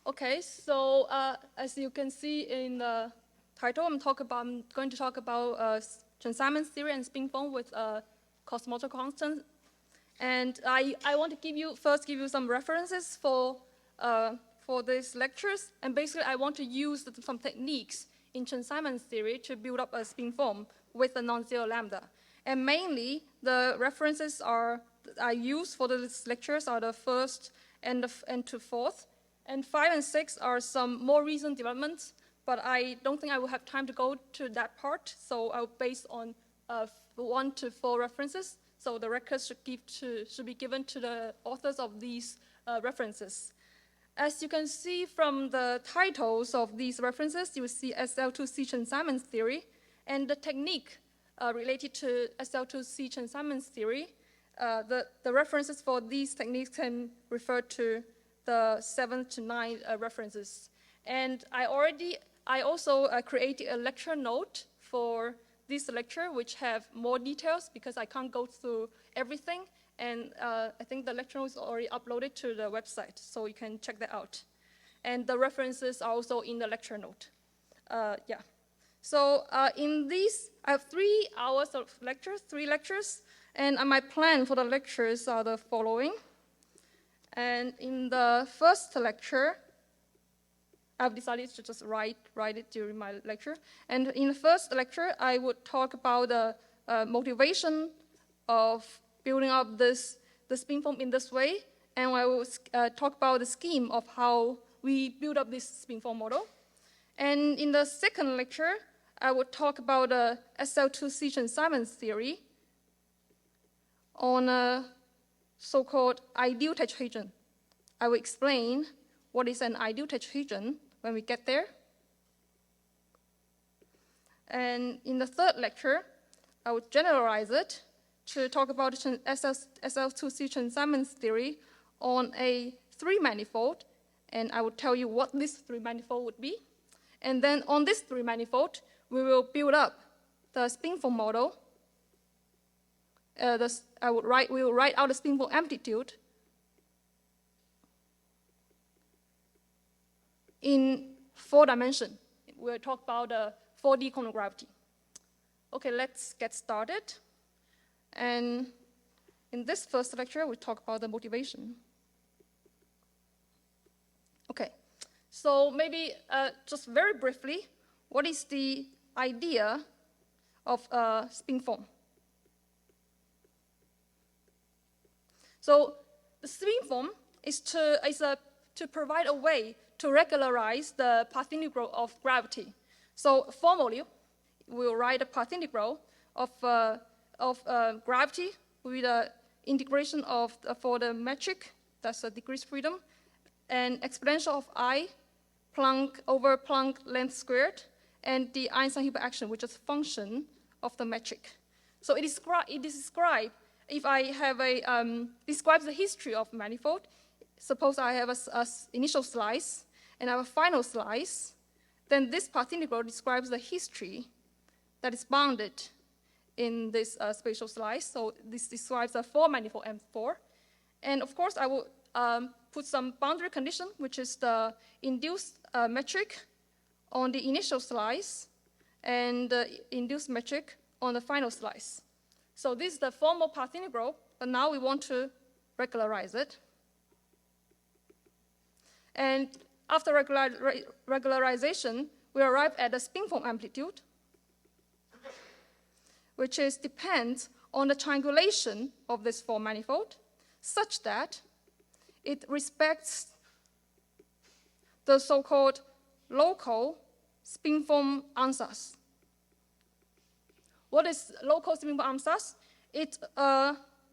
Okay, so as you can see in the title, I'm going to talk about Chern-Simons theory and spin foam with cosmological constant. And I want to first give you some references for these lectures. And basically, I want to use some techniques in Chern-Simons theory to build up a spin foam with a non-zero lambda. And mainly, the references I use for these lectures are the first and to fourth. And 5 and 6 are some more recent developments, but I don't think I will have time to go to that part. So I'll base on 1 to 4 references. So the records should be given to the authors of these references. As you can see from the titles of these references, you will see SL2C Chern-Simons theory, and the technique related to SL2C Chern-Simons theory. The references for these techniques can refer to the 7 to 9 references. And I also created a lecture note for this lecture, which have more details because I can't go through everything. And I think the lecture note is already uploaded to the website, so you can check that out. And the references are also in the lecture note. Yeah. So in these, I have 3 hours of lectures, 3 lectures. And my plan for the lectures are the following. And in the first lecture, I've decided to just write it during my lecture. And in the first lecture, I would talk about the motivation of building up the spin foam in this way. And I will talk about the scheme of how we build up this spin foam model. And in the second lecture, I would talk about the SL2C Chern-Simons theory on a so-called ideal tetrahedron. I will explain what is an ideal tetrahedron when we get there. And in the third lecture, I will generalize it to talk about SL2C Chern-Simons theory on a 3-manifold, and I will tell you what this 3-manifold would be. And then on this 3-manifold, we will build up the spin foam model. We will write out the spin foam amplitude in 4 dimensions. We'll talk about the 4D quantum gravity. Okay, let's get started. And in this first lecture, we talk about the motivation. Okay, so maybe just very briefly, what is the idea of spin foam? So the spin foam is to provide a way to regularize the path integral of gravity. So formally, we'll write a path integral of gravity with the integration for the metric, that's a degrees freedom, and exponential of I, Planck over Planck length squared, and the Einstein-Hilbert action, which is a function of the metric. So it is described, if I have describes the history of manifold. Suppose I have a initial slice and I have a final slice, then this path integral describes the history that is bounded in this spatial slice. So this describes a 4-manifold M4. And of course, I will put some boundary condition, which is the induced metric on the initial slice and the induced metric on the final slice. So this is the formal path integral, but now we want to regularize it. And after regularization, we arrive at the spin foam amplitude, which depends on the triangulation of this 4-manifold, such that it respects the so-called local spin foam ansatz. What is local spin foam ansatz? It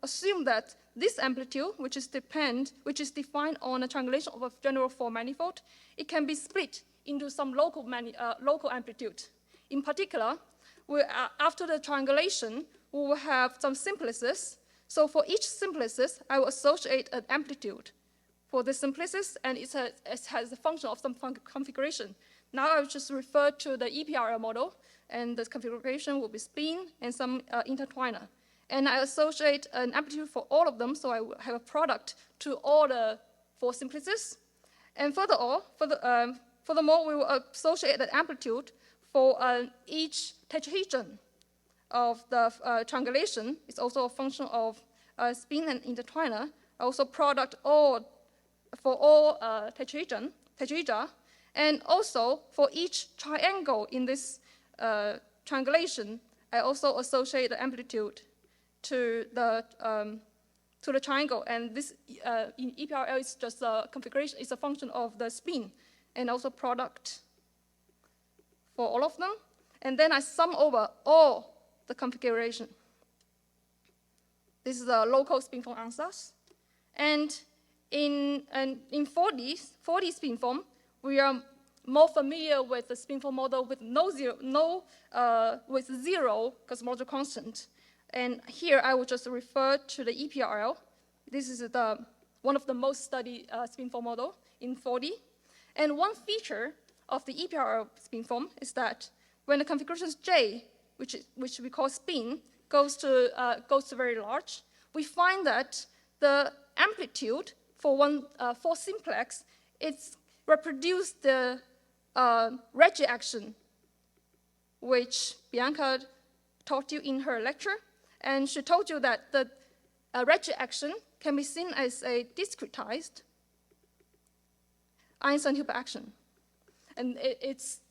assumes that this amplitude, which is defined on a triangulation of a general 4-manifold, it can be split into some local amplitude. In particular, after the triangulation, we will have some simplices. So for each simplices, I will associate an amplitude for the simplices, and it has a function of some configuration. Now I will just refer to the EPRL model, and the configuration will be spin and some intertwiner. And I associate an amplitude for all of them, so I will have a product to all the 4 simplices. And furthermore, we will associate the amplitude for each tetrahedron of the triangulation. It's also a function of spin and intertwiner. Also product for all tetrahedra. And also for each triangle in this triangulation, I also associate the amplitude to the triangle, and this in EPRL is just a configuration. It's a function of the spin, and also product for all of them. And then I sum over all the configuration. This is the local spin-form ansatz. And in 4D spin-form, we are more familiar with the spin-form model with with zero cosmological constant. And here I will just refer to the EPRL. This is one of the most studied spin-form model in 4D. And one feature of the EPRL spin-form is that when the configurations J, which we call spin, goes to very large, we find that the amplitude for simplex, it's reproduced the Regge action, which Bianca taught you in her lecture. And she told you that the Regge action can be seen as a discretized Einstein-Hilbert action. And it's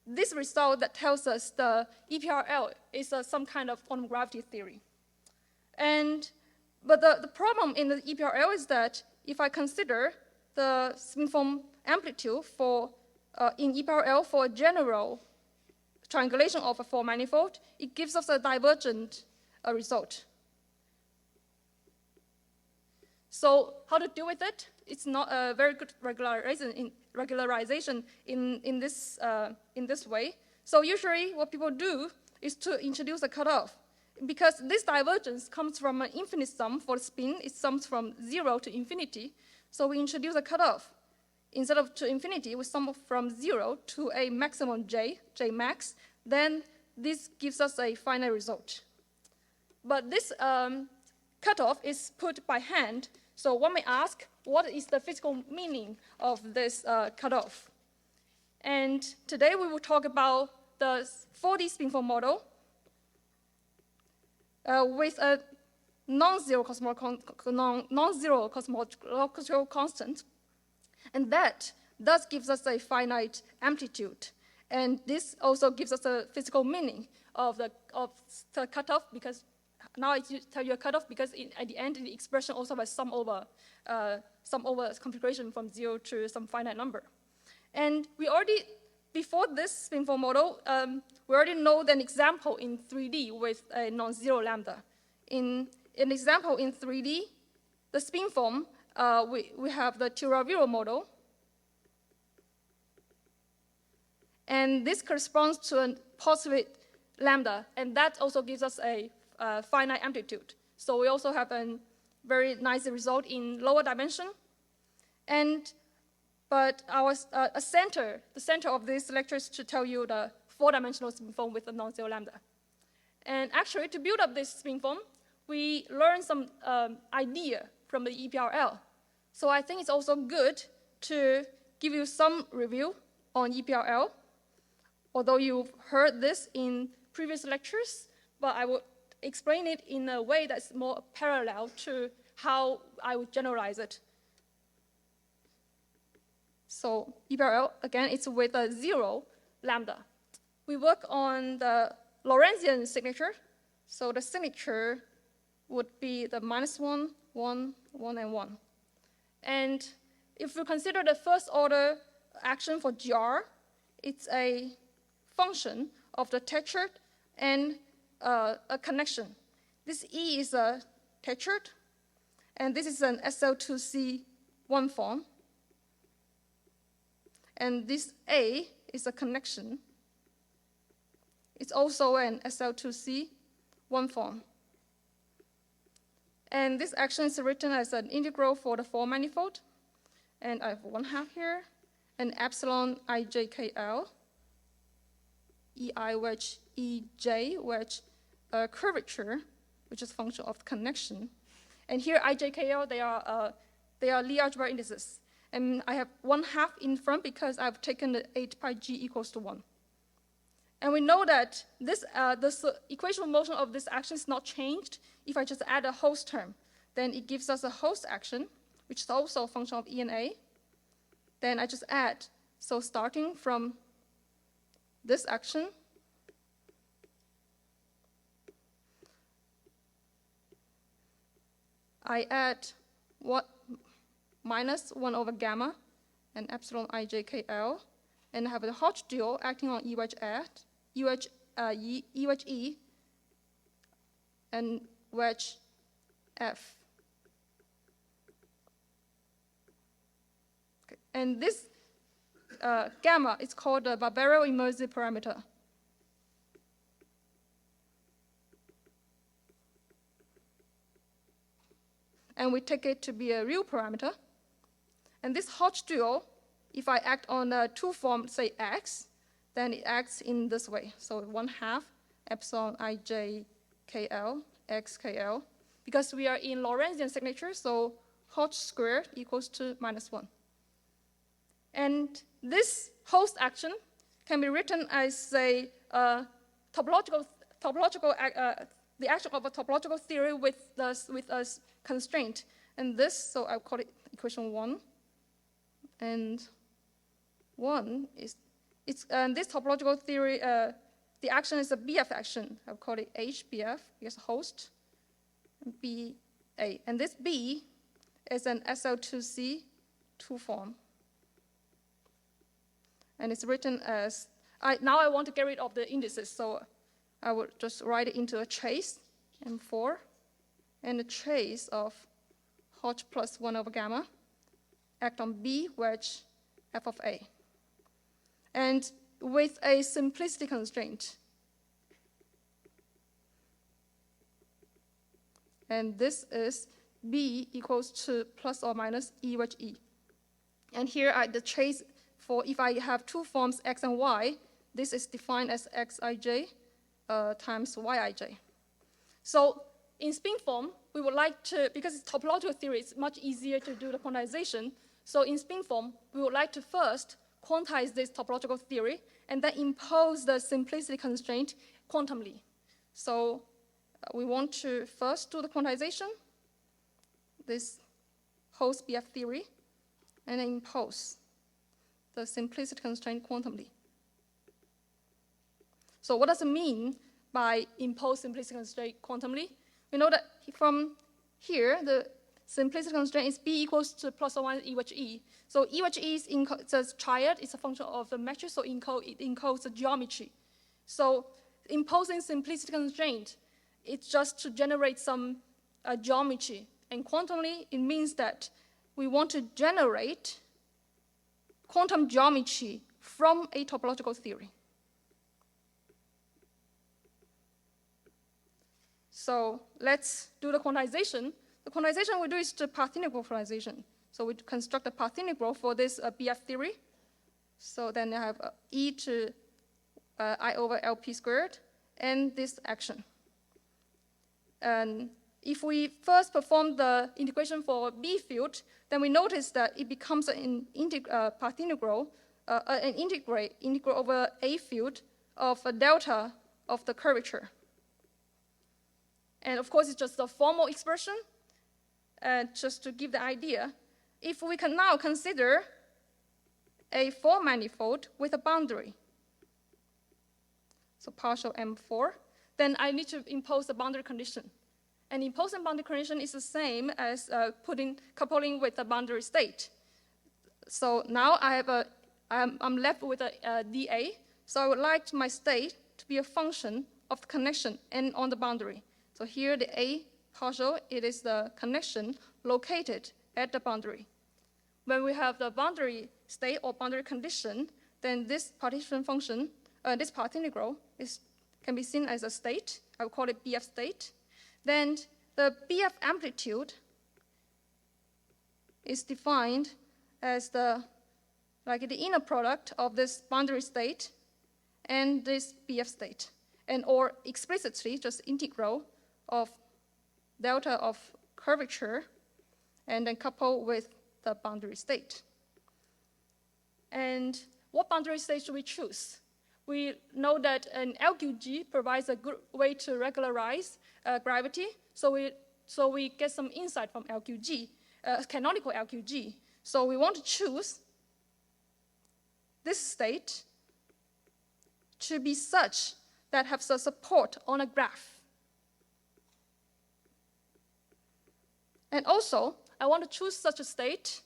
this result that tells us the EPRL is some kind of quantum gravity theory. But the problem in the EPRL is that if I consider the spin-form amplitude in EPRL for a general triangulation of a four-manifold, it gives us a divergent result. So how to deal with it? It's not a very good regularization in this way. So usually what people do is to introduce a cutoff. Because this divergence comes from an infinite sum for the spin, it sums from 0 to infinity. So we introduce a cutoff. Instead of to infinity, we sum from 0 to a maximum J max. Then this gives us a final result. But this cutoff is put by hand. So one may ask, what is the physical meaning of this cutoff? And today we will talk about the 4D spin-form model with a non-zero cosmological constant. And that thus gives us a finite amplitude. And this also gives us a physical meaning of the cutoff, because now I tell you a cutoff because at the end, the expression also has sum over configuration from 0 to some finite number. And we already, before this spin-form model, we already know an example in 3D with a non-zero lambda. In an example in 3D, the spin-form, we have the Qiaoyin model. And this corresponds to a positive lambda, and that also gives us a finite amplitude. So we also have a very nice result in lower dimension. But the center of this lecture is to tell you the four-dimensional spin-form with a non-zero lambda. And actually, to build up this spin-form, we learned some idea from the EPRL. So I think it's also good to give you some review on EPRL, although you've heard this in previous lectures, but I will explain it in a way that's more parallel to how I would generalize it. So EPRL, again, it's with a 0 lambda. We work on the Lorentzian signature. So the signature would be the -1, 1, 1, and 1. And if we consider the first order action for GR, it's a function of the tetrad and a connection. This E is a tetrad, and this is an SL2C1 form. And this A is a connection. It's also an SL2C1 form. And this action is written as an integral for the four manifold. And I have 1/2 here, and epsilon ijkl, ei wedge ej wedge curvature, which is a function of connection. And here ijkl, they are Lie algebra indices. And I have 1/2 in front because I've taken the 8 pi g equals to 1. And we know that this equation of motion of this action is not changed. If I just add a host term, then it gives us a host action, which is also a function of E and A. Then I just add, so starting from this action, I add what minus 1 over gamma and epsilon ijkl, and I have the Hodge dual acting on E wedge at, E wedge E, and wedge F. Okay. And this gamma is called the Barbero immersive parameter. And we take it to be a real parameter. And this Hodge dual, if I act on two forms, say x, then it acts in this way. So 1/2 epsilon ijkl xkl. Because we are in Lorentzian signature, so Hodge squared equals to -1. And this host action can be written as a the action of a topological theory with a constraint. And this, so I'll call it equation 1. And 1 is, this topological theory, the action is a BF action. I'll call it HBF, because host, BA. And this B is an SL2C 2 form. And it's written as, now I want to get rid of the indices, so I will just write it into a trace, M4, and a trace of Hodge plus 1 over gamma, act on B wedge F of A. And with a simplicity constraint. And this is B equals to plus or minus E wedge E. And here the trace for if I have two forms x and y, this is defined as xij times yij. So in spin form, we would like to, because it's topological theory, it's much easier to do the quantization. So in spin form, we would like to first quantize this topological theory and then impose the simplicity constraint quantumly. So we want to first do the quantization, this host BF theory, and then impose the simplicity constraint quantumly. So what does it mean by impose simplicity constraint quantumly? We know that from here, the simplicity constraint is B equals to plus or minus E wedge E. So E wedge E is a triad, it's a function of the matrix, so it encodes the geometry. So imposing simplicity constraint, it's just to generate some geometry. And quantumly, it means that we want to generate quantum geometry from a topological theory. So let's do the quantization. The quantization we do is the path integral quantization. So we construct a path integral for this BF theory. So then I have e to I over LP squared and this action. And if we first perform the integration for B field, then we notice that it becomes an path integral, an integral over A field of a delta of the curvature. And of course, it's just a formal expression, just to give the idea. If we can now consider a 4 manifold with a boundary, so partial M4, then I need to impose a boundary condition. And imposing boundary condition is the same as coupling with the boundary state. So now I'm left with a dA. So I would like my state to be a function of the connection and on the boundary. So here the A partial, it is the connection located at the boundary. When we have the boundary state or boundary condition, then this partition function, this path integral can be seen as a state. I will call it BF state. Then the BF amplitude is defined as the inner product of this boundary state and this BF state, and or explicitly just integral of delta of curvature and then couple with the boundary state. And what boundary state should we choose? We know that an LQG provides a good way to regularize gravity, so we get some insight from LQG, canonical LQG. So we want to choose this state to be such that has a support on a graph. And also, I want to choose such a state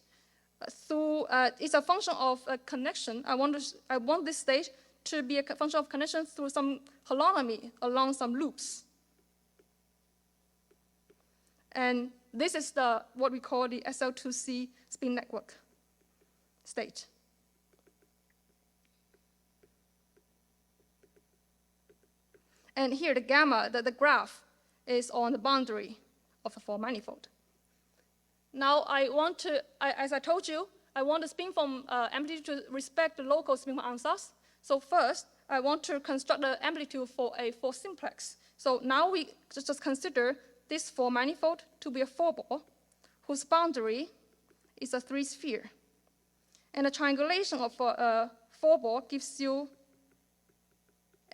through, it's a function of a connection. I want this state to be a function of connection through some holonomy along some loops. And this is what we call the SL2C spin network state. And here the gamma, the graph, is on the boundary of the four manifold. Now I want to, as I told you, I want the spin form amplitude to respect the local spin form ansatz. So first, I want to construct the amplitude for a four simplex. So now we just consider this four manifold to be a four ball whose boundary is a three sphere. And the triangulation of a four ball gives you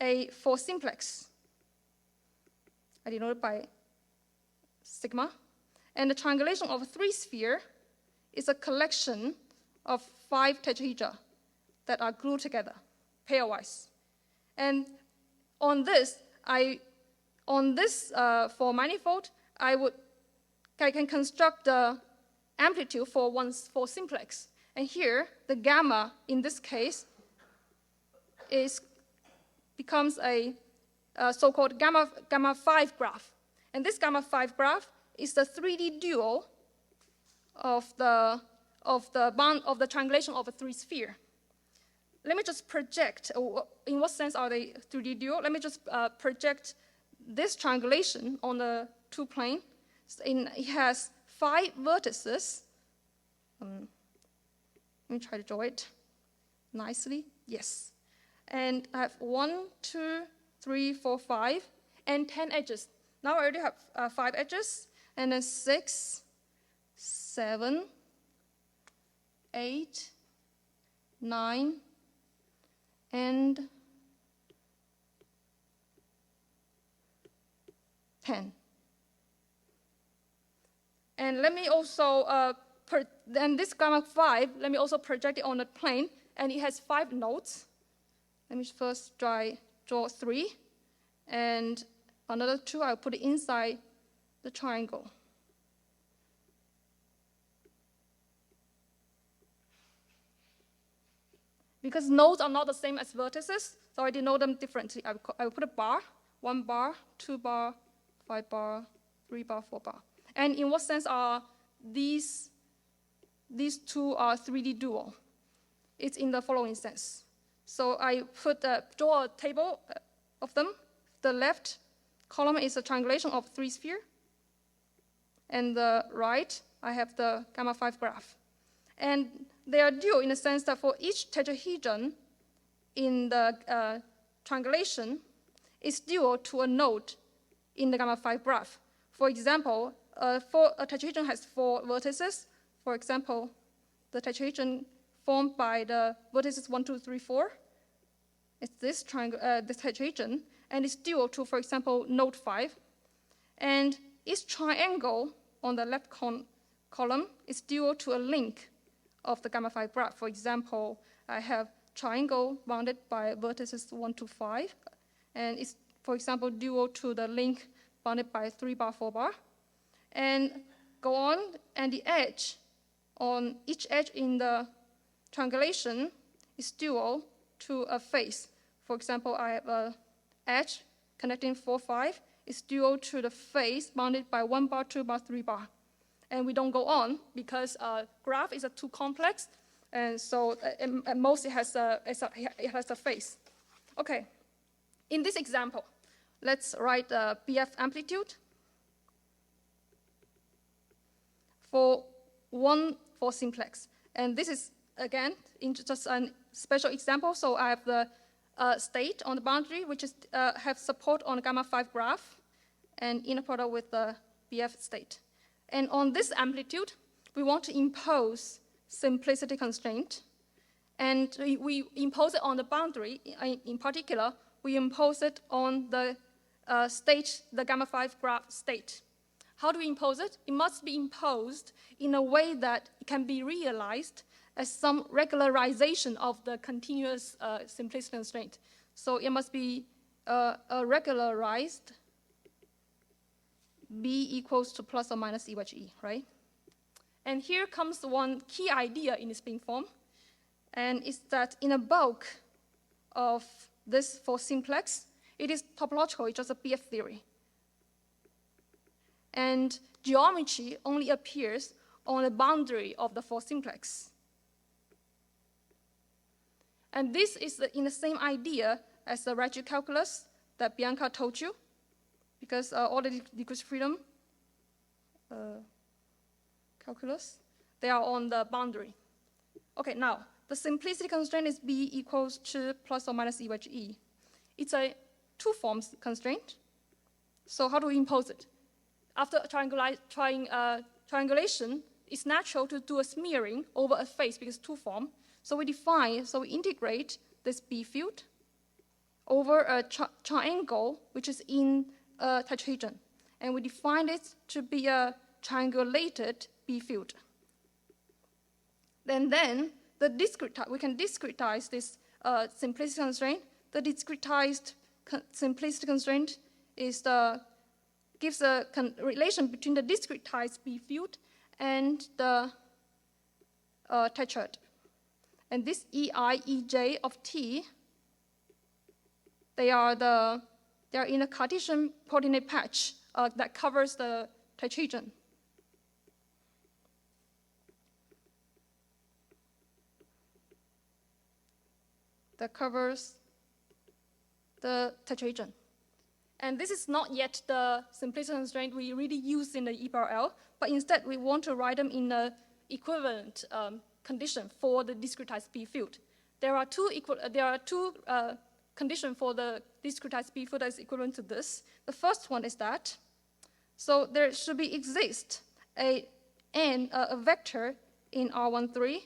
a four simplex. I denote it by sigma. And the triangulation of a three sphere is a collection of 5 tetrahedra that are glued together, pairwise. And on this four manifold, I can construct the amplitude for four simplex. And here, the gamma in this case becomes a so-called gamma 5 graph. And this gamma 5 graph is the 3D dual of the triangulation of a three sphere. Let me just project, in what sense are they 3D dual? Let me just project this triangulation on the two plane. It has 5 vertices. Let me try to draw it nicely. Yes. And I have 1, 2, 3, 4, 5, and 10 edges. Now I already have 5 edges, and then 6, 7, 8, 9, and 10. And let me also, then this gamma 5, let me also project it on the plane, and it has 5 nodes. Let me first draw 3, and another 2, I'll put it inside the triangle. Because nodes are not the same as vertices, so I denote them differently. I will put a bar, 1 bar, 2 bar, 5 bar, 3 bar, 4 bar. And in what sense are these two are 3D dual? It's in the following sense. So I draw a table of them. The left column is a triangulation of 3 sphere. And the right, I have the gamma 5 graph. And they are dual in the sense that for each tetrahedron in the triangulation is dual to a node in the gamma 5 graph. For example, a tetrahedron has 4 vertices. For example, the tetrahedron formed by the vertices 1, 2, 3, 4. It's this tetrahedron, and it's dual to, for example, node 5. And each triangle on the left column is dual to a link of the gamma 5 graph. For example, I have triangle bounded by vertices 1 to 5, and it's, for example, dual to the link bounded by 3 bar, 4 bar. And go on, and the edge on each edge in the triangulation is dual to a face. For example, I have an edge connecting 4, 5. It's dual to the face bounded by 1 bar, 2 bar, 3 bar. And we don't go on because graph is too complex, and so at most it has a face. Okay, in this example, let's write the BF amplitude for four simplex. And this is, again, just a special example. So I have the state on the boundary, which is have support on the gamma 5 graph, and inner product with the BF state. And on this amplitude, we want to impose simplicity constraint. And we impose it on the boundary. In particular, we impose it on the state, the gamma 5 graph state. How do we impose it? It must be imposed in a way that it can be realized as some regularization of the continuous simplicity constraint. So it must be a regularized B equals to plus or minus E wedge E, right? And here comes one key idea in this spin form, and it's that in a bulk of this for simplex, it is topological, it's just a BF theory. And geometry only appears on the boundary of the four simplex. And this is in the same idea as the Reggie calculus that Bianca told you, because all the degrees of freedom calculus, they are on the boundary. Okay, now, the simplicity constraint is B equals to plus or minus E wedge E. It's a two forms constraint. So how do we impose it? After triangulation, it's natural to do a smearing over a face because two form. So we integrate this B field over a triangle which is in a tetrahedron. And we define it to be a triangulated B field. Then we can discretize this simplicity constraint. The discretized simplicity constraint gives a relation between the discretized B field and the tetrad. And this EI, EJ of T, they are in a Cartesian coordinate patch that covers the tetrahedron. That covers the tetrahedron. And this is not yet the simplicity constraint we really use in the E power L, but instead we want to write them in an equivalent condition for the discretized B field. There are two conditions for the discretized B field that is equivalent to this. The first one is that, so there should exist a vector in R13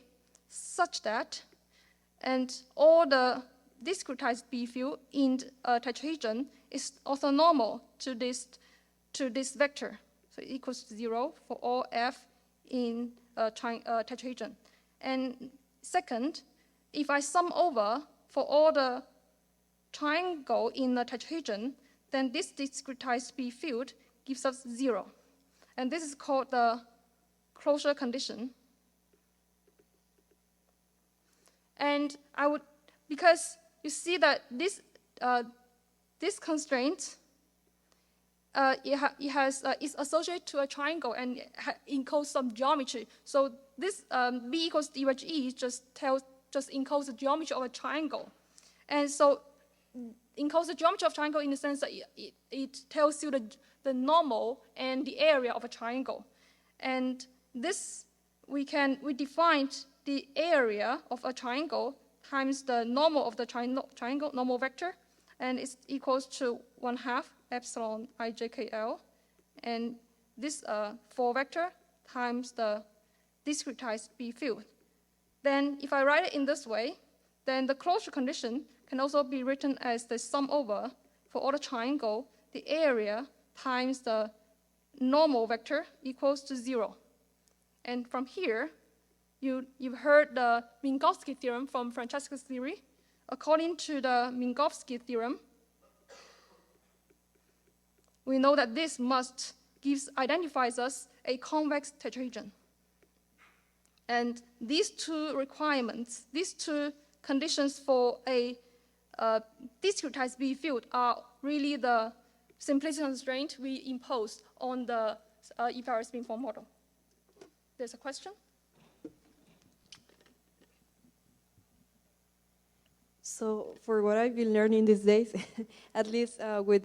such that, and all the discretized B field in a tetrahedron is orthonormal to this vector. So it equals to 0 for all F in a tetrahedron. And second, if I sum over for all the triangle in the tetrahedron, then this discretized B field gives us 0. And this is called the closure condition. And because you see that this constraint is associated to a triangle and encodes some geometry. So this B equals D wedge E just encodes the geometry of a triangle. And so encodes the geometry of a triangle in the sense that it tells you the normal and the area of a triangle. And this, we defined the area of a triangle times the normal of the triangle, normal vector, and it's equals to 1/2 epsilon ijkl. And this 4 vector times the discretized B field. Then if I write it in this way, then the closure condition can also be written as the sum over for all the triangle, the area times the normal vector equals to 0. And from here, you've heard the Minkowski theorem from Francesca's theory. According to the Minkowski theorem, we know that this identifies us a convex tetrahedron. And these two requirements, these two conditions for a discretized B field are really the simplicity constraint we impose on the E-power spin form model. There's a question? So for what I've been learning these days, at least with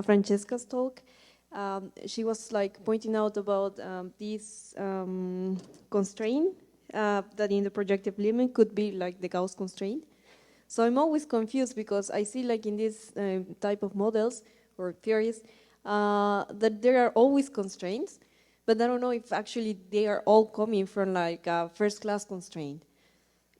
Francesca's talk, she was like pointing out about this constraint that in the projective limit could be like the Gauss constraint. So I'm always confused because I see like in this type of models or theories that there are always constraints, but I don't know if actually they are all coming from like a first class constraint.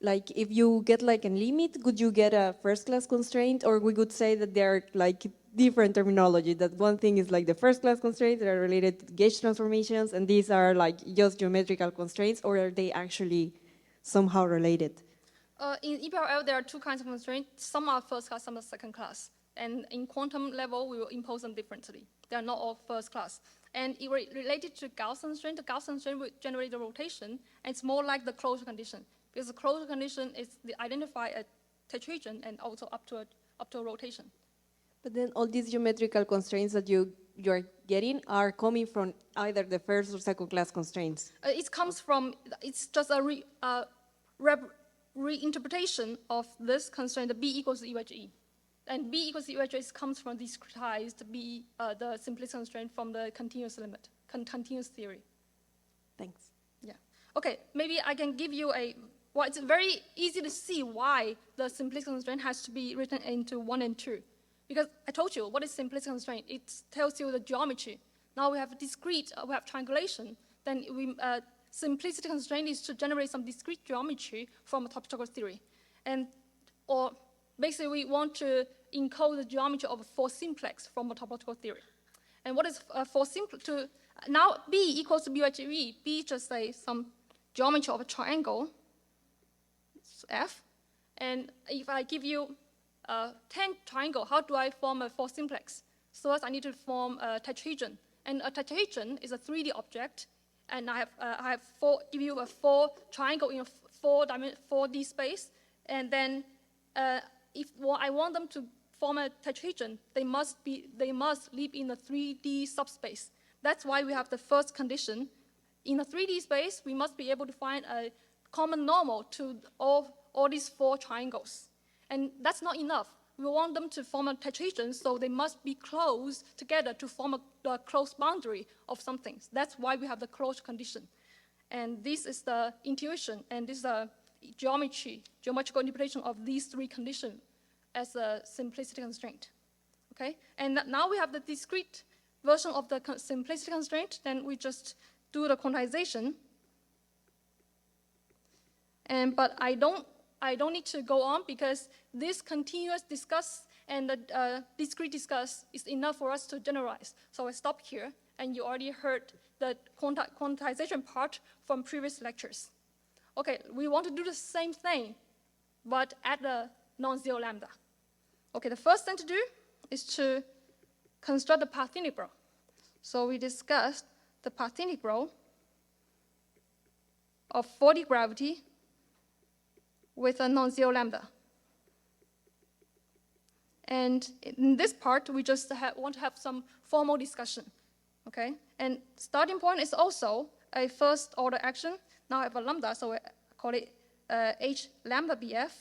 like if you get like a limit, could you get a first class constraint? Or we could say that they're like different terminology, that one thing is like the first class constraints that are related to gauge transformations, and these are like just geometrical constraints, or are they actually somehow related? In EPRL, there are two kinds of constraints. Some are first class, some are second class. And in quantum level, we will impose them differently. They are not all first class. And related to Gauss constraint, the Gauss constraint will generate the rotation, and it's more like the closure condition. Because the closure condition is the identify a tetrahedron and also up to a rotation. But then all these geometrical constraints that you're getting are coming from either the first or second class constraints. It comes from, it's just a reinterpretation of this constraint, the B equals to E/E. And B equals to E/E comes from discretized B, the simplistic constraint from the continuous limit, continuous theory. Thanks. Yeah. Okay, maybe I can give you well, it's very easy to see why the simplistic constraint has to be written into 1 and 2. Because I told you, what is simplistic constraint? It tells you the geometry. Now we have discrete, we have triangulation. Then simplicity constraint is to generate some discrete geometry from a topological theory. Or basically, we want to encode the geometry of a four simplex from a topological theory. And what is four simplex? Now B equals to B/E. B just say some geometry of a triangle, F. And if I give you 10 triangle, how do I form a four simplex? So first I need to form a tetrahedron. And a tetrahedron is a 3D object. And I have give you a four triangle in a 4D space. And then if I want them to form a tetrahedron, they must live in a 3D subspace. That's why we have the first condition. In a 3D space, we must be able to find a common normal to all these four triangles. And that's not enough. We want them to form a tetrahedron, so they must be close together to form a close boundary of something. That's why we have the closure condition. And this is the intuition, and this is the geometrical interpretation of these three conditions as a simplicity constraint. Okay? And now we have the discrete version of the simplicity constraint, then we just do the quantization. But I don't need to go on because this continuous discuss and the discrete discuss is enough for us to generalize. So I stop here, and you already heard the quantization part from previous lectures. Okay, we want to do the same thing, but at the non-zero lambda. Okay, the first thing to do is to construct the path integral. So we discussed the path integral of 4D gravity with a non-zero lambda. And in this part, we just want to have some formal discussion, okay? And starting point is also a first order action. Now I have a lambda, so I call it H lambda BF.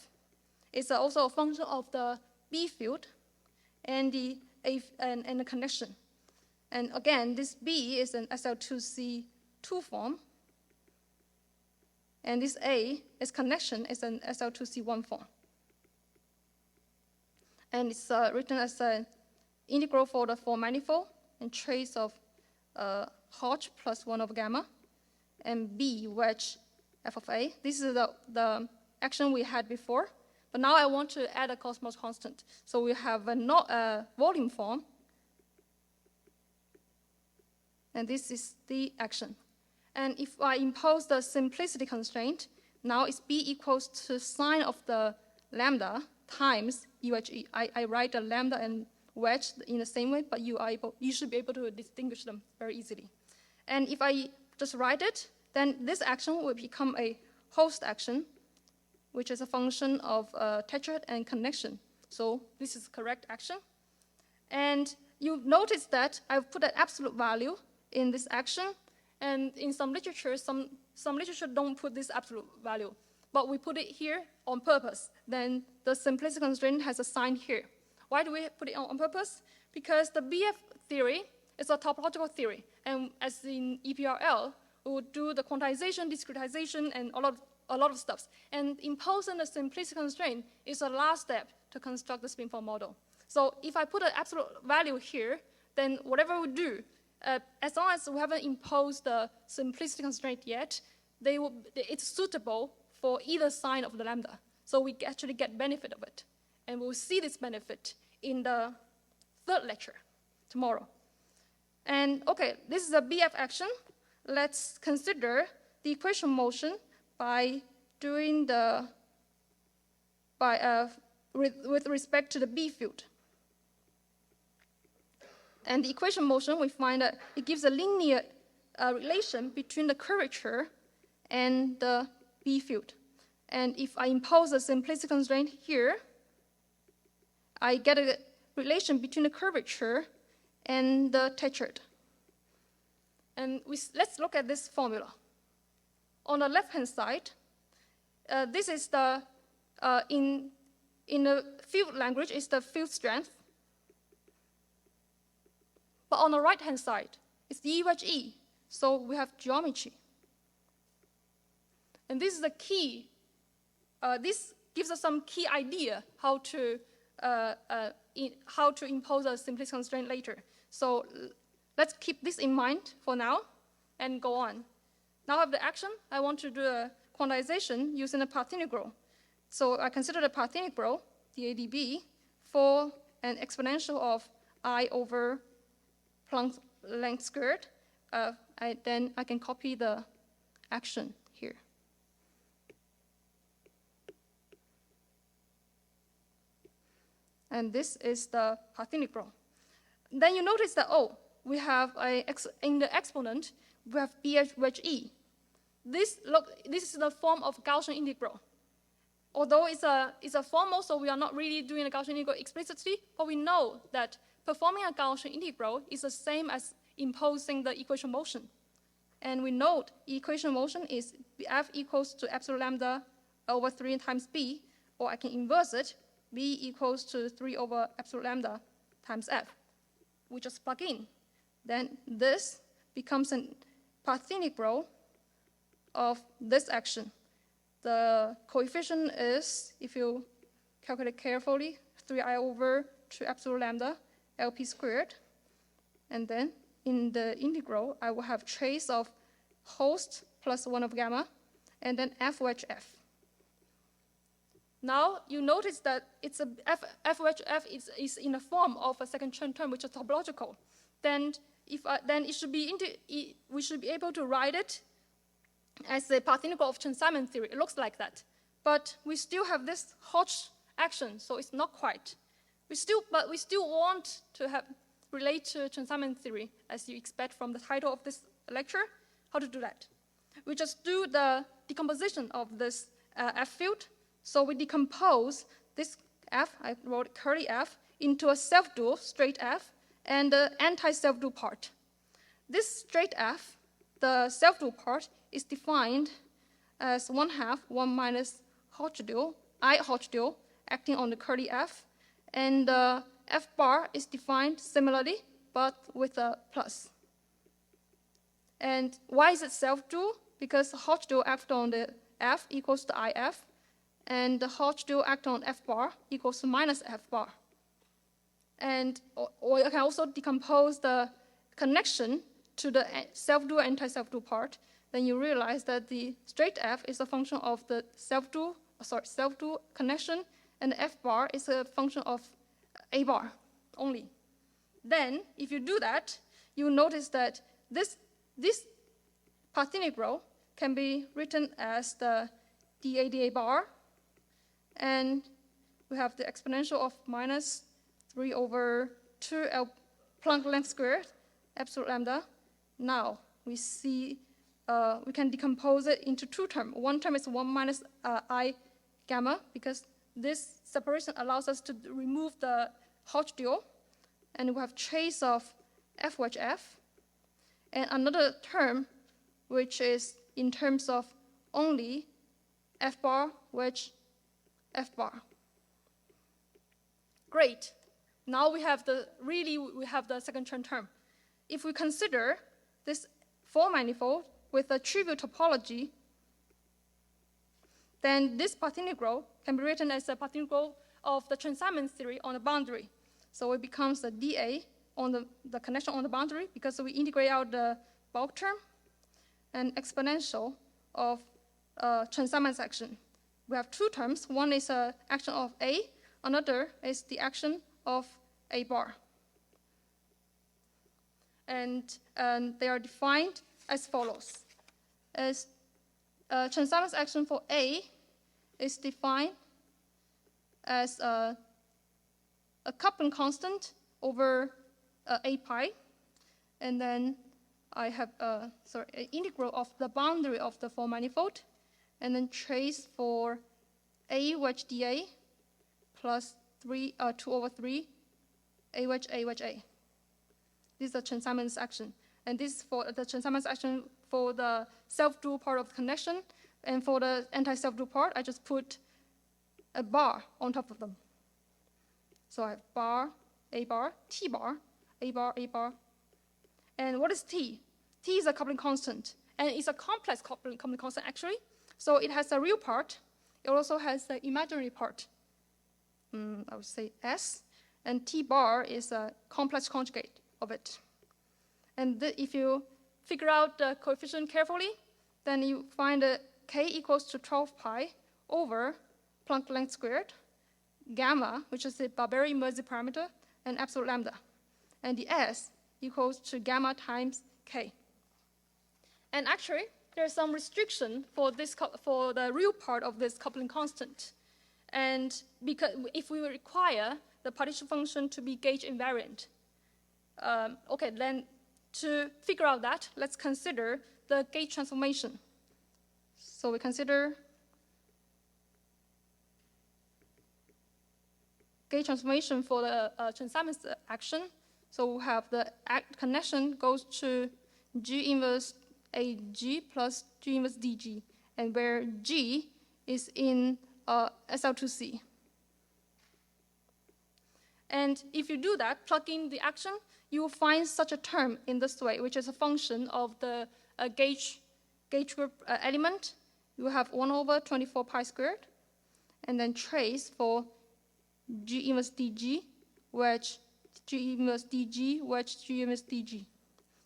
It's also a function of the B field and the connection. And again, this B is an SL2C2 form. And this A, its connection, is an SL2C1 form. And it's written as an integral for the four manifold and trace of Hodge plus 1 over gamma, and B wedge f of A. This is the action we had before. But now I want to add a cosmos constant. So we have a volume form. And this is the action. And if I impose the simplicity constraint, now it's B equals to sine of the lambda times E wedge E. I write the lambda and wedge in the same way, but you should be able to distinguish them very easily. And if I just write it, then this action will become a host action, which is a function of tetrahedron and connection. So this is correct action. And you notice that I've put an absolute value in this action. And in some literature, some literature don't put this absolute value. But we put it here on purpose. Then the simplicity constraint has a sign here. Why do we put it on purpose? Because the BF theory is a topological theory. And as in EPRL, we would do the quantization, discretization, and a lot of stuff. And imposing the simplicity constraint is the last step to construct the spin-form model. So if I put an absolute value here, then whatever we do, as long as we haven't imposed the simplicity constraint yet, it's suitable for either sign of the lambda. So we actually get benefit of it. And we'll see this benefit in the third lecture tomorrow. And okay, this is a BF action. Let's consider the equation motion by doing the, with respect to the B field. And the equation motion, we find that it gives a linear relation between the curvature and the B field. And if I impose a simplicity constraint here, I get a relation between the curvature and the tetrad. And let's look at this formula. On the left-hand side, this is the, in the field language, is the field strength. But on the right-hand side, it's the E wedge E. So we have geometry. And this is the key. This gives us some key idea how to impose a simplicity constraint later. So let's keep this in mind for now and go on. Now I have the action. I want to do a quantization using a path integral. So I consider the path integral, dAdB, for an exponential of I over Planck's length squared. Then I can copy the action here. And this is the path integral. Then you notice that, oh, we have in the exponent, we have B wedge E. This is the form of Gaussian integral. Although it's a formal, so we are not really doing a Gaussian integral explicitly, but we know that performing a Gaussian integral is the same as imposing the equation motion. And we know equation motion is F equals to epsilon lambda over 3 times B, or I can inverse it, B equals to 3 over epsilon lambda times F. We just plug in. Then this becomes a path integral of this action. The coefficient is, if you calculate carefully, 3I over 2 epsilon lambda LP squared. And then in the integral, I will have trace of host plus 1 of gamma, and then F wedge F. Now you notice that it's a F wedge F is in the form of a second Chern term, which is topological. Then it should be we should be able to write it as a path integral of Chern-Simons theory. It looks like that, but we still have this Hodge action, so it's not quite. But we still want to relate to Chern-Simons theory, as you expect from the title of this lecture. How to do that? We just do the decomposition of this F field. So we decompose this F, I wrote curly F, into a self-dual straight F and the anti-self-dual part. This straight F, the self-dual part, is defined as 1/2, 1 minus Hodge dual, I Hodge dual, acting on the curly F. And the F bar is defined similarly, but with a plus. And why is it self-dual? Because Hodge dual acts on the F equals to IF, and the Hodge dual act on F bar equals to minus F bar. And or you can also decompose the connection to the self-dual anti-self-dual part. Then you realize that the straight F is a function of the self-dual connection, and the F bar is a function of A bar only. Then, if you do that, you notice that this path integral can be written as the dA bar, and we have the exponential of minus 3 over 2 L Planck length squared epsilon lambda. Now we see we can decompose it into two terms. One term is 1 minus I gamma, because this separation allows us to remove the Hodge dual, and we have trace of F wedge F. And another term, which is in terms of only F bar wedge F bar. Great. Now we have the second Chern term. If we consider this four manifold with a trivial topology, then this path integral can be written as a path integral of the Chern-Simons theory on the boundary. So it becomes a dA on the connection on the boundary, because we integrate out the bulk term, and exponential of Chern-Simons action. We have two terms. One is action of A, another is the action of A bar. And they are defined as follows. As Chern-Simons action for A is defined as a coupling constant over A pi, and then I have an integral of the boundary of the four manifold, and then trace for A wedge dA plus 2 over 3 A wedge A. This is the Chern-Simons action. And this is for the Chern-Simons action for the self-dual part of the connection. And for the anti-self-dual part, I just put a bar on top of them. So I have bar, A bar, T bar, A bar, A bar. And what is T? T is a coupling constant. And it's a complex coupling constant, actually. So it has a real part. It also has the imaginary part. I would say S. And T bar is a complex conjugate of it. And if you figure out the coefficient carefully, then you find that K equals to 12 pi over Planck length squared, gamma, which is the Barberi-Merzi parameter, and absolute lambda. And the S equals to gamma times K. And actually, there's some restriction for the real part of this coupling constant. And because if we require the partition function to be gauge invariant, okay, then to figure out that, let's consider the gauge transformation. So we consider gauge transformation for the Chern-Simons action. So we have the connection goes to G inverse AG plus G inverse DG, and where G is in SL2C. And if you do that, plug in the action, you will find such a term in this way, which is a function of the gauge group element. You have 1 over 24 pi squared, and then trace for G inverse DG, wedge G inverse DG, wedge G inverse DG.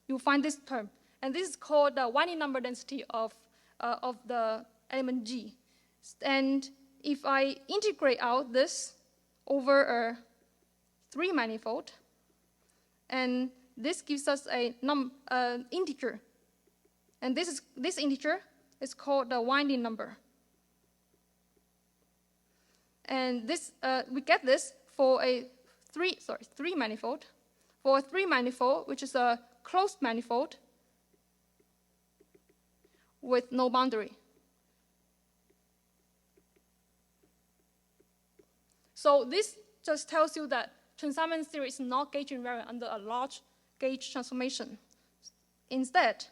You'll find this term. And this is called the winding number density of the element G. And if I integrate out this over a 3 manifold, and this gives us a integer. And this integer is called the winding number. And this we get this for a 3 manifold. For a 3 manifold, which is a closed manifold with no boundary. So this just tells you that Chern-Simons theory is not gauge invariant under a large gauge transformation. Instead,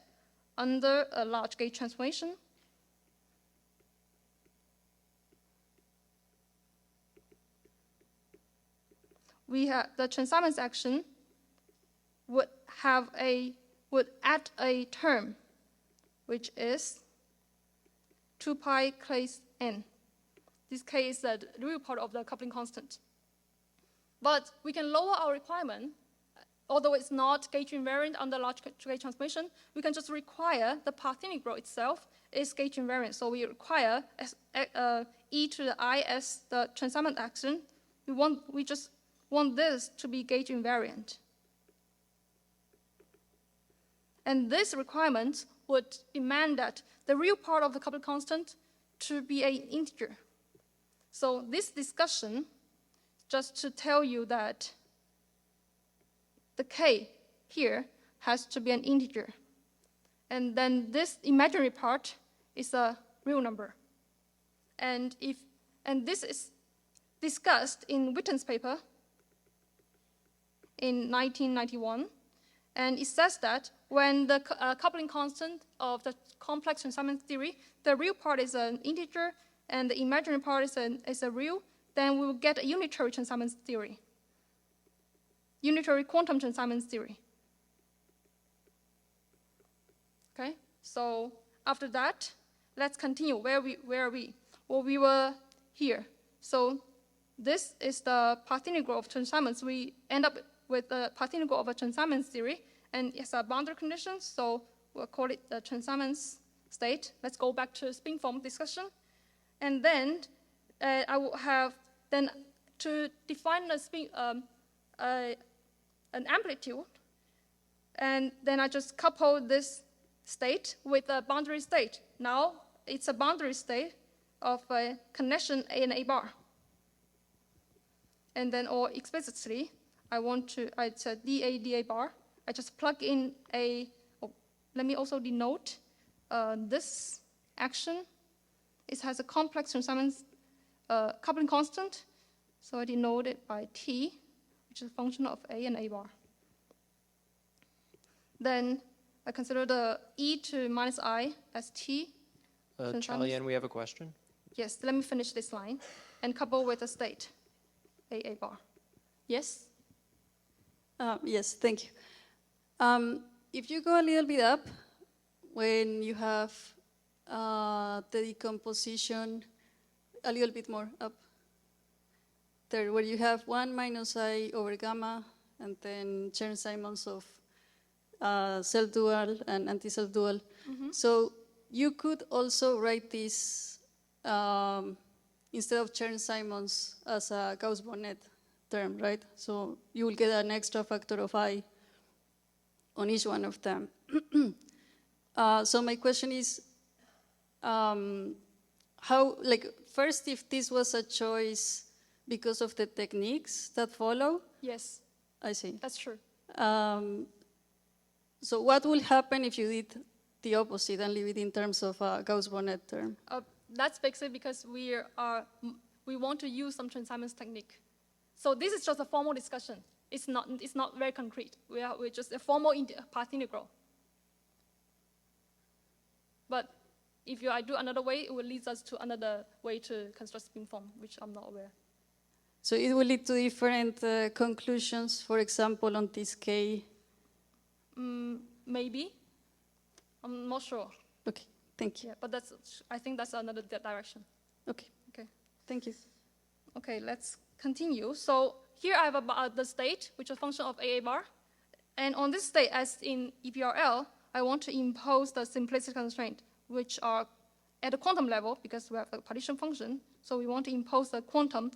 under a large gauge transformation, we have the Chern-Simons action would add a term, which is 2 pi case n. This K is the real part of the coupling constant. But we can lower our requirement, although it's not gauge invariant under large gauge transformation. We can just require the path integral itself is gauge invariant. So we require e to the I as the Chern-Simons action. We just want this to be gauge invariant. And this requirement would demand that the real part of the coupling constant to be an integer. So this discussion, just to tell you that the K here has to be an integer. And then this imaginary part is a real number. And this is discussed in Witten's paper in 1991. And it says that when the coupling constant of the complex Chern-Simons theory, the real part is an integer and the imaginary part is a real, then we will get a unitary Chern-Simons theory, unitary quantum Chern-Simons theory. Okay, so after that, let's continue. Where are we? Well, we were here. So this is the path integral of Chern-Simons. We end up with the path integral of a Chern-Simons theory, and it's a boundary condition, so we'll call it the Chern-Simons state. Let's go back to spin form discussion. And then I will have, then to define a spin, an amplitude, and then I just couple this state with a boundary state. Now it's a boundary state of a connection A and A bar. And then, or explicitly, it's a DA bar. I just plug in let me also denote this action. It has a complex Chern-Simons coupling constant. So I denote it by T, which is a function of A and A bar. Then I consider the e to minus I as T. Qiaoyin, we have a question. Yes, let me finish this line and couple with a state, A bar. Yes? Yes, thank you. If you go a little bit up, when you have the decomposition, a little bit more up, there, where you have 1 minus I over gamma, and then Chern-Simons of self-dual and anti-self-dual. Mm-hmm. So you could also write this instead of Chern-Simons as a Gauss-Bonnet term, right? So you will get an extra factor of I on each one of them. So my question is, how, like, first, if this was a choice because of the techniques that follow? Yes. I see. That's true. So what will happen if you did the opposite and leave it in terms of a Gauss-Bonnet term? That's basically because we want to use some Chern-Simons technique. So this is just a formal discussion. It's not very concrete. We're just a formal path integral. But if I do another way, it will lead us to another way to construct spin form, which I'm not aware. So it will lead to different conclusions, for example, on this K? Maybe. I'm not sure. Okay, thank you. Yeah, but I think that's another direction. Okay. Okay. Thank you. Okay, let's continue. So here I have the state, which is a function of AA bar. And on this state, as in EPRL, I want to impose the simplicity constraint, which are at the quantum level, because we have a partition function. So we want to impose the quantum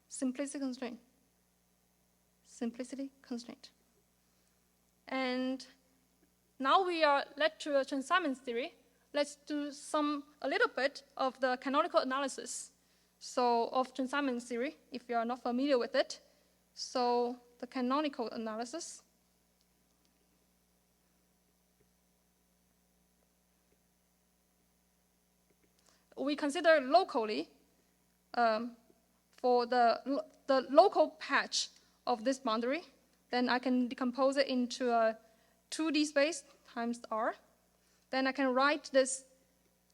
simplicity constraint. Simplicity constraint. And now we are led to a Chern-Simons theory. Let's do a little bit of the canonical analysis. So of Chern-Simons theory, if you are not familiar with it. So the canonical analysis. We consider locally for the local patch of this boundary. Then I can decompose it into a 2D space times R. Then I can write this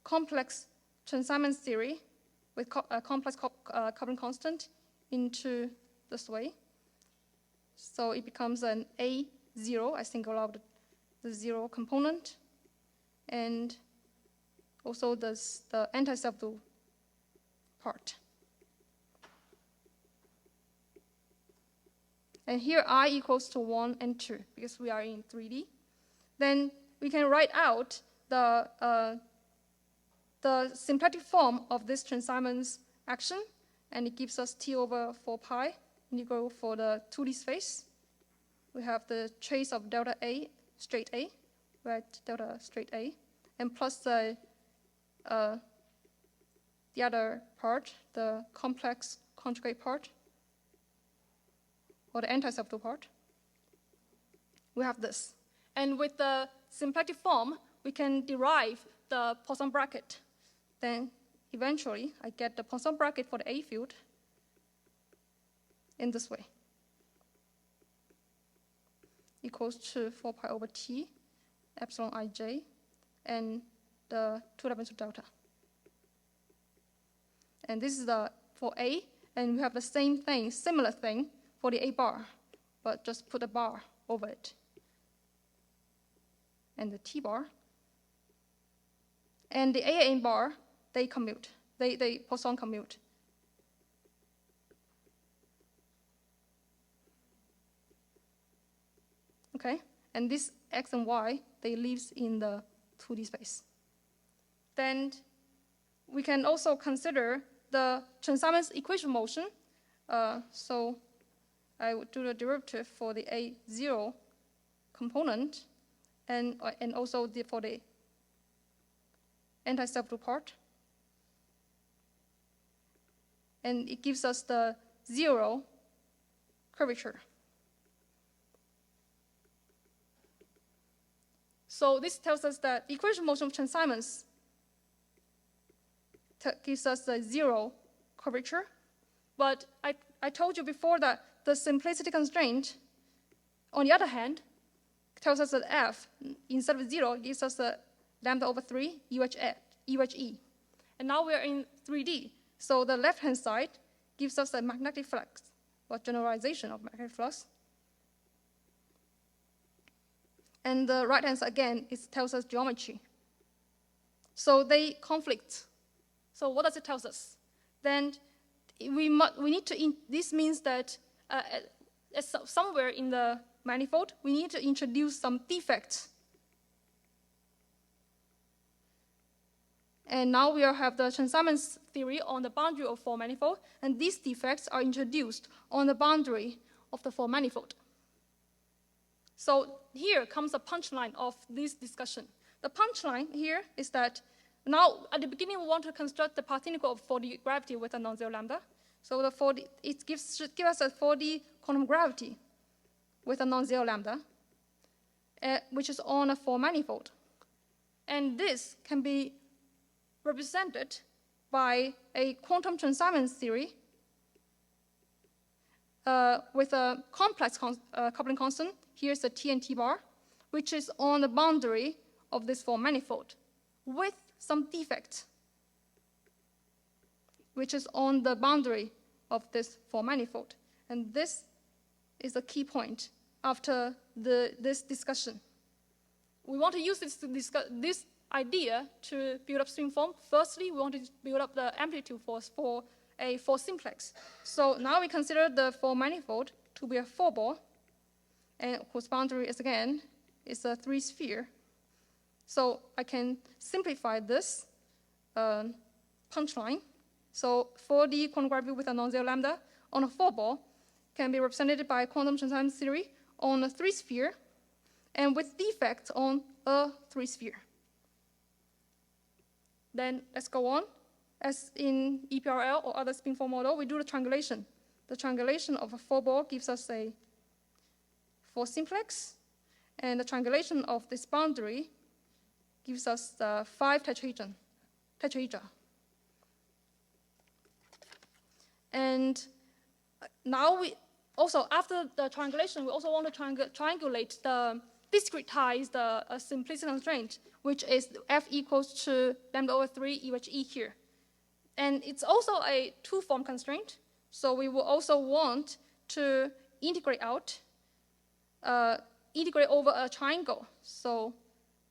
complex Chern-Simons theory with a complex coupling constant into this way. So it becomes an A0. I single out the zero component. And also the anti-self-dual part. And here I equals to 1 and 2, because we are in 3D. Then we can write out the symplectic form of this Chern-Simons action, and it gives us T over 4 pi integral for the 2D space. We have the trace of delta A, straight A, right, delta straight A, and plus the other part, the complex conjugate part, or the anti-self-dual part. We have this. And with the symplectic form, we can derive the Poisson bracket. Then eventually, I get the Poisson bracket for the A field in this way. Equals to 4 pi over T, epsilon ij, and the 2 dimensional delta. And this is for A, and we have the same thing, similar thing, for the A bar, but just put a bar over it. And the T bar. And the A and bar, they commute. They Poisson commute. Okay? And this x and y, they live in the 2D space. Then we can also consider the Chern-Simons equation motion. So I would do the derivative for the A0 component and also for the anti-stability part. And it gives us the 0 curvature. So this tells us that the equation motion of Chern-Simons gives us the 0 curvature. But I told you before that the simplicity constraint, on the other hand, tells us that f, instead of 0, gives us the lambda over 3 E wedge E. And now we're in 3D. So the left-hand side gives us a magnetic flux, or generalization of magnetic flux. And the right-hand side, again, it tells us geometry. So they conflict. So what does it tell us? Then we need to, this means that somewhere in the manifold, we need to introduce some defects. And now we have the Chern-Simons theory on the boundary of 4 manifold, and these defects are introduced on the boundary of the 4 manifold. So here comes the punchline of this discussion. The punchline here is that now at the beginning we want to construct the particle of 4D gravity with a non-zero lambda. So the 4D, it should give us a 4D quantum gravity with a non-zero lambda, which is on a 4 manifold. And this can be represented by a quantum Chern-Simons theory with a complex coupling constant. Here's the T and T bar, which is on the boundary of this 4 manifold with some defect, which is on the boundary of this 4 manifold. And this is the key point after this discussion. We want to use this idea to build up string form. Firstly, we want to build up the amplitude force for a 4 simplex. So now we consider the 4 manifold to be a 4-ball, and whose boundary is again is a 3-sphere. So I can simplify this punchline. So 4D quantum gravity with a non-zero lambda on a 4-ball can be represented by quantum Chern-Simons theory on a 3-sphere and with defect on a 3-sphere. Then let's go on. As in EPRL or other spin form model, we do the triangulation. The triangulation of a 4-ball gives us a 4 simplex, and the triangulation of this boundary gives us the 5 tetrahedra. And now we also, after the triangulation, we also want to triangulate the discretized simplicity constraint, which is f equals to lambda over 3 E wedge E here. And it's also a 2-form constraint, so we will also want to integrate over a triangle. So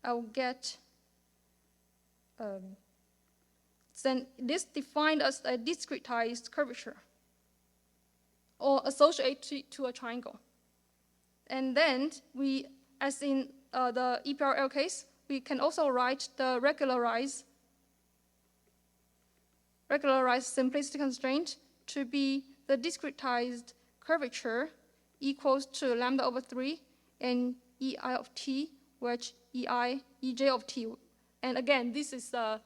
I will get, then this defined as a discretized curvature or associated to a triangle. And then we, as in the EPRL case, we can also write the regularized simplicity constraint to be the discretized curvature equals to lambda over 3 and EI of t, which EJ of t. And again, this is the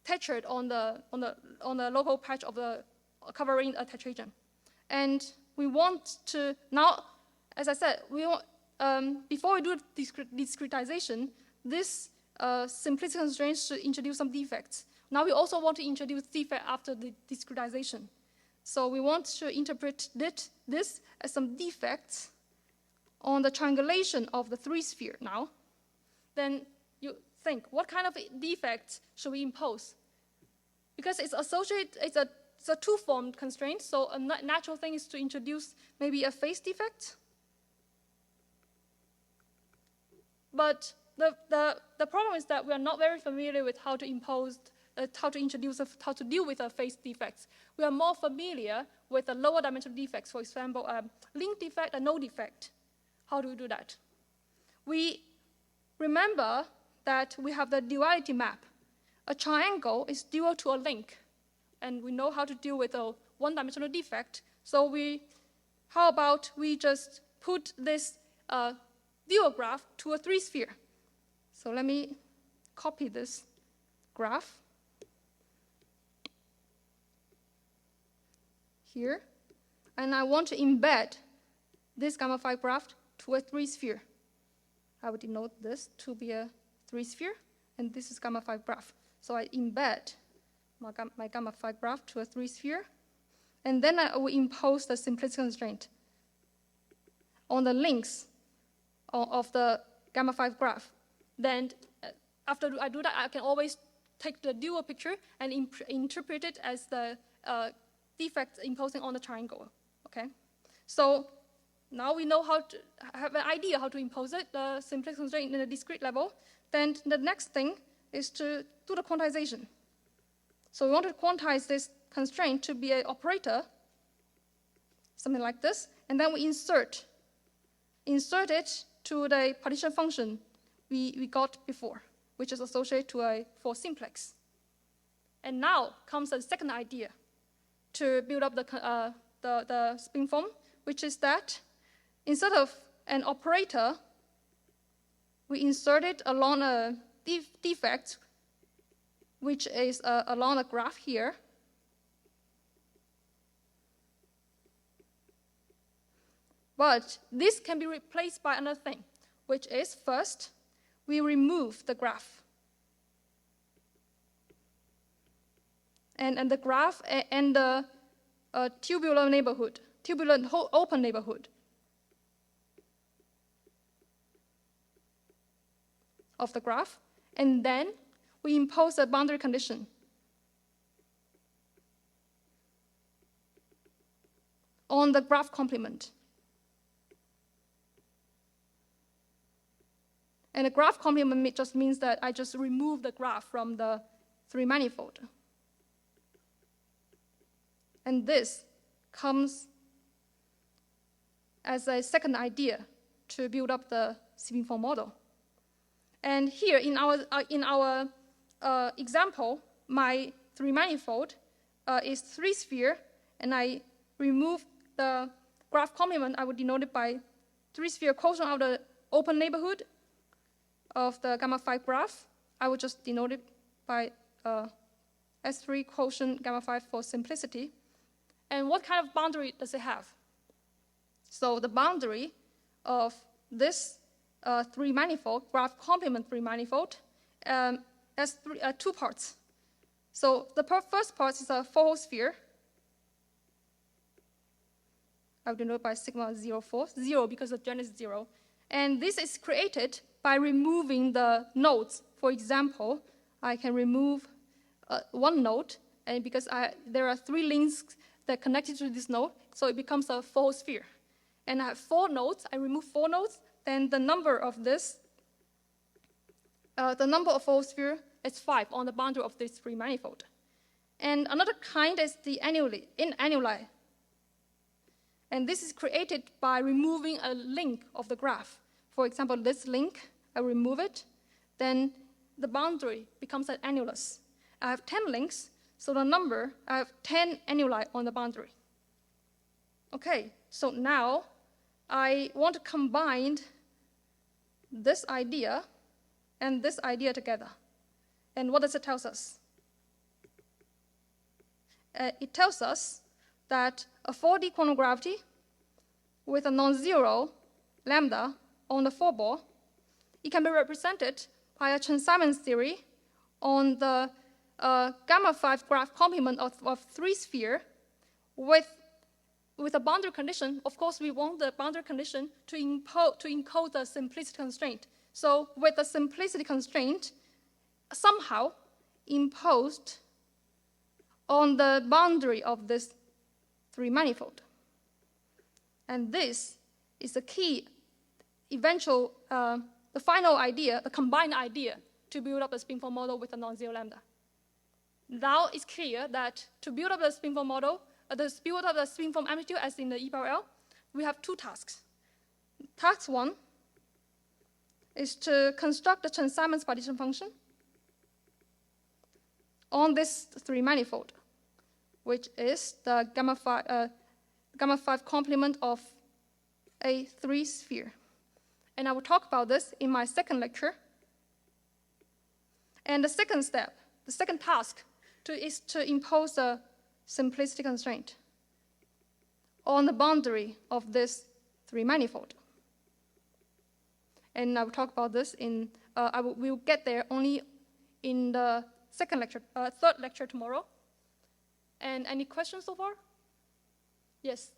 tetrad on the local patch of the covering a tetrahedron. And we want to now, as I said, we want, before we do discretization, this simplicity constraint should introduce some defects. Now we also want to introduce defect after the discretization. So we want to interpret this as some defects on the triangulation of the 3-sphere now. Then you think, what kind of defects should we impose? Because it's associated, it's a 2-form constraint, so a natural thing is to introduce maybe a phase defect. But the problem is that we are not very familiar with how to impose, how to deal with phase defects. We are more familiar with the lower dimensional defects, for example, a link defect, a node defect. How do we do that? We remember that we have the duality map. A triangle is dual to a link, and we know how to deal with a one-dimensional defect. So how about we just put this dual graph to a three-sphere? So let me copy this graph here, and I want to embed this gamma 5 graph to a three-sphere. I would denote this to be a three-sphere, and this is gamma 5 graph. So I embed my gamma 5 graph to a three-sphere, and then I will impose the simplicity constraint on the links of the gamma 5 graph. Then after I do that, I can always take the dual picture and interpret it as the defect imposing on the triangle. Okay? So now we know how to have an idea how to impose it, the simplicity constraint in a discrete level. Then the next thing is to do the quantization. So we want to quantize this constraint to be an operator, something like this, and then we insert it to the partition function we got before, which is associated for simplex. And now comes the second idea to build up the spin form, which is that instead of an operator, we insert it along a defect, which is along a graph here. But this can be replaced by another thing, which is first, we remove the graph. And the graph and the tubular neighborhood, tubular open neighborhood of the graph. And then we impose a boundary condition on the graph complement. And the graph complement just means that I just remove the graph from the three manifold. And this comes as a second idea to build up the spin form model. And here in our example, my three manifold is three-sphere, and I remove the graph complement. I would denote it by three-sphere quotient of the open neighborhood of the gamma 5 graph. I would just denote it by S3 quotient gamma 5 for simplicity. And what kind of boundary does it have? So the boundary of this three manifold, graph complement three manifold, has two parts. So the first part is a four-sphere. I would denote by sigma 0, 4, 0 because the gen is 0. And this is created by removing the nodes. For example, I can remove one node, and because there are three links that connected to this node, so it becomes a four-sphere. And I have four nodes. I remove four nodes, then the number of four-sphere is 5 on the boundary of this three manifold. And another kind is the annuli. And this is created by removing a link of the graph. For example, this link, I remove it, then the boundary becomes an annulus. I have 10 links, so I have 10 annuli on the boundary. Okay, so now I want to combine this idea and this idea together. And what does it tell us? It tells us that a 4D quantum gravity with a non-zero lambda on the 4-ball, it can be represented by a Chern-Simons theory on the gamma 5 graph complement of three-sphere with a boundary condition. Of course, we want the boundary condition to encode the simplicity constraint. So with the simplicity constraint somehow imposed on the boundary of this three manifold. And this is the key eventual, the final idea, the combined idea to build up a spin form model with a non-zero lambda. Now it's clear that to build up the spin form model, build up the spin form amplitude as in the E power L, we have two tasks. task 1 is to construct the Chern-Simons partition function on this 3-manifold, which is the gamma 5 complement of a 3-sphere. And I will talk about this in my second lecture. And the second step, the second task, is to impose a simplicity constraint on the boundary of this 3-manifold. And I will talk about this in, we will get there only in the third lecture tomorrow. And any questions so far? Yes.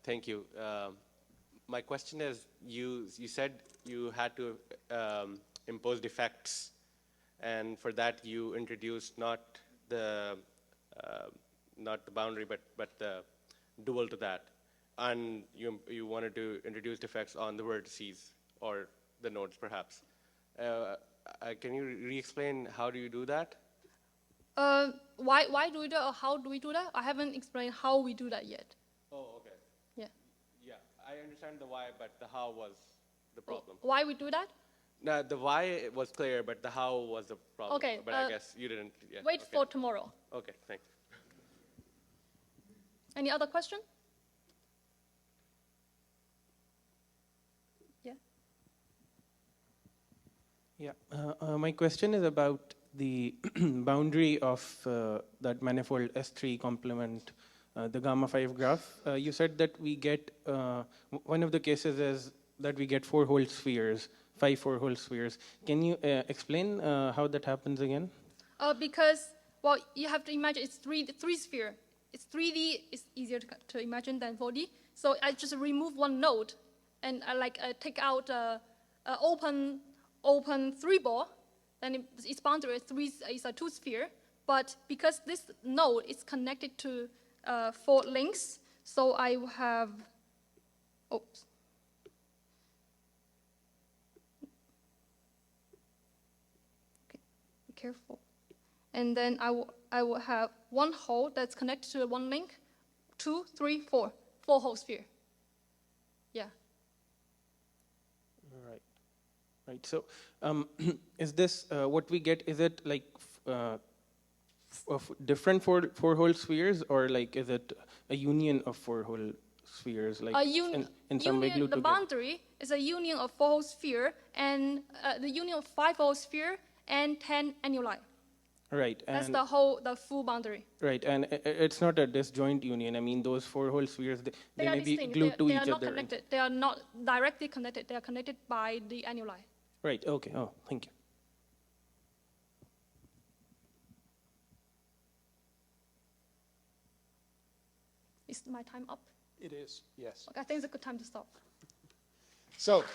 Thank you. My question is, you said you had to impose defects, and for that you introduced not the boundary, but the dual to that, and you wanted to introduce defects on the vertices or the nodes, perhaps. Can you re-explain how do you do that? Why do we do it, or how do we do that? I haven't explained how we do that yet. Oh, okay. Yeah. Yeah, I understand the why, but the how was the problem. Why we do that? No, the why was clear, but the how was the problem. Okay, but I guess you didn't. Yeah, wait okay. for tomorrow. Okay, thanks. Any other question? Yeah. Yeah. My question is about the boundary of that manifold S3 complement the gamma 5 graph. You said that we get, one of the cases is that we get 4-hole spheres, 5 4-hole spheres. Can you explain how that happens again? Because, well, you have to imagine it's three sphere. It's 3D, it's easier to imagine than 4D. So I just remove one node and I take out open 3-ball, then its boundary is a 2-sphere. But because this node is connected to 4 links, so I will have, oops. Okay, be careful. And then I will have one hole that's connected to one link, 2, 3, 4, 4-hole sphere. Yeah. Right. Right. So, is this what we get? Is it like of different 4-hole spheres, or like is it a union of 4-hole spheres? Like in some way glued the together? boundary is a union of 4-hole sphere and the union of 5-hole sphere and 10 annuli. Right. That's And the full boundary. right, and it's not a disjoint union. I mean, those 4-hole spheres, they may be distinct. glued to They each are not other. connected. They are not directly connected. They are connected by the annuli. Right. Okay. Oh, thank you. Is my time up? It is, yes. Okay, I think it's a good time to stop. So,